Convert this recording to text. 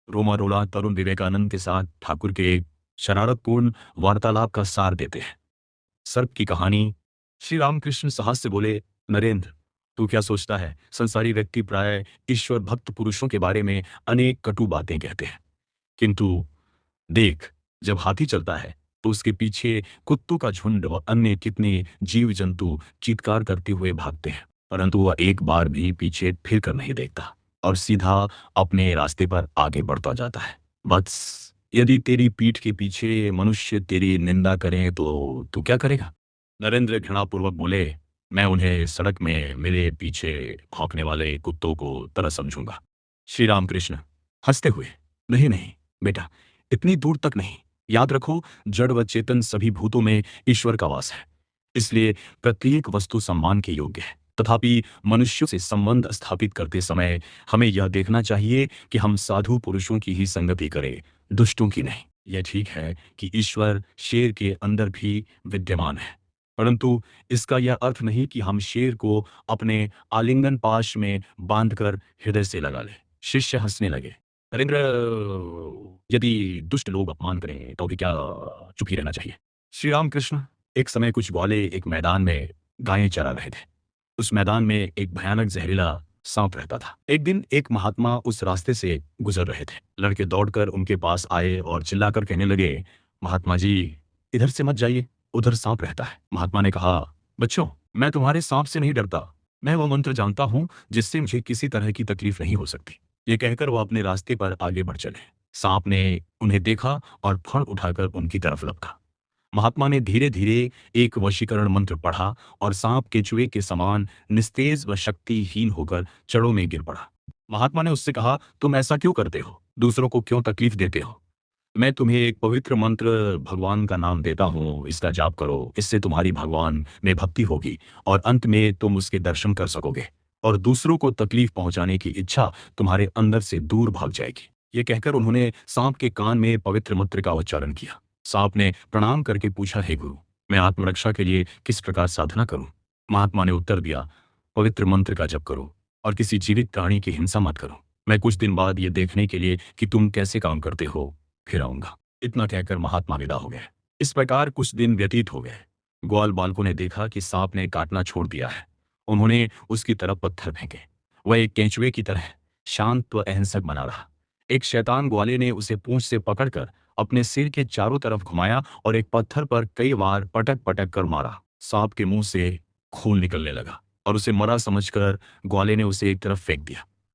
Romain Rolland तरुण विवेकानंद के साथ ठाकुर के एक शरारतपूर्ण वार्तालाप का सार देते हैं। सर्प की कहानी। श्री रामकृष्ण साहस से बोले, नरेंद्र, तू क्या सोचता है? संसारी व्यक्ति प्राय ईश्वर भक्त पुरुषों के बारे में अनेक कटु बातें कहते हैं, किंतु देख, जब हाथी चलता है तो उसके पीछे कुत्तों का झुंड और अन्य कितने जीव जंतु चीत्कार करते हुए भागते हैं, परंतु वह एक बार भी पीछे फिर कर नहीं देखता और सीधा अपने रास्ते पर आगे बढ़ता जाता है। बस, यदि तेरी पीठ के पीछे मनुष्य तेरी निंदा करें तो तू क्या करेगा? नरेंद्र घृणापूर्वक बोले, मैं उन्हें सड़क में मेरे पीछे भौंकने वाले कुत्तों को तरह समझूंगा। श्री रामकृष्ण हंसते हुए, नहीं नहीं बेटा, इतनी दूर तक नहीं। याद रखो, जड़ व चेतन सभी भूतों में ईश्वर का वास है, इसलिए प्रत्येक वस्तु सम्मान के योग्य है। तथापि मनुष्यों से संबंध स्थापित करते समय हमें यह देखना चाहिए कि हम साधु पुरुषों की ही संगति करें, दुष्टों की नहीं। यह ठीक है कि ईश्वर शेर के अंदर भी विद्यमान है, परंतु इसका यह अर्थ नहीं कि हम शेर को अपने आलिंगन पाश में बांधकर हृदय से लगा लें। शिष्य हंसने लगे। नरेंद्र, यदि दुष्ट लोग अपमान करें तो भी क्या चुप ही रहना चाहिए? श्री रामकृष्ण, एक समय कुछ ग्वाले एक मैदान में गायें चरा रहे थे। उस मैदान में एक भयानक जहरीला सांप रहता था। एक दिन एक महात्मा उस रास्ते से गुजर रहे थे। लड़के दौड़कर उनके पास आए और चिल्लाकर कहने लगे, महात्मा जी, इधर से मत जाइए, उधर सांप रहता है। महात्मा ने कहा, बच्चों, मैं तुम्हारे सांप से नहीं डरता, मैं वो मंत्र जानता हूं जिससे मुझे किसी तरह की तकलीफ नहीं हो सकती। ये कहकर वो अपने रास्ते पर आगे बढ़ चले। सांप ने उन्हें देखा और फण उठाकर उनकी तरफ लपका। महात्मा ने धीरे धीरे एक वशीकरण मंत्र पढ़ा और सांप केचुए के समान निस्तेज व शक्तिहीन होकर जड़ों में गिर पड़ा। महात्मा ने उससे कहा, तुम ऐसा क्यों करते हो? दूसरों को क्यों तकलीफ देते हो? मैं तुम्हें एक पवित्र मंत्र भगवान का नाम देता हूँ, इसका जाप करो। इससे तुम्हारी भगवान में भक्ति होगी और अंत में तुम उसके दर्शन कर सकोगे और दूसरों को तकलीफ पहुंचाने की इच्छा तुम्हारे अंदर से दूर भाग जाएगी। ये कहकर उन्होंने सांप के कान में पवित्र मंत्र का उच्चारण किया। सांप ने प्रणाम करके पूछा, हे गुरु, मैं आत्मरक्षा के लिए किस प्रकार साधना करूं? महात्मा ने उत्तर दिया, पवित्र मंत्र का जप करो और किसी जीवित प्राणी की हिंसा मत करो। मैं कुछ दिन बाद ये देखने के लिए कि तुम कैसे काम करते हो फिर आऊंगा। इतना कहकर महात्मा विदा हो गए। इस प्रकार कुछ दिन व्यतीत हो गए। ग्वाल बालकों ने देखा कि सांप ने काटना छोड़ दिया है। उन्होंने उसकी तरफ पत्थर फेंके। वह एक केंचुए की तरह शांत व अहिंसक बना रहा। एक शैतान ग्वाले ने उसे पूंछ से पकड़कर अपने सिर के चारों तरफ घुमाया और एक पत्थर पर कई बार पटक पटक कर मारा। सांप के मुंह से खून निकलने लगा और उसे मरा समझकर ग्वाले ने उसे एक तरफ फेंक दिया।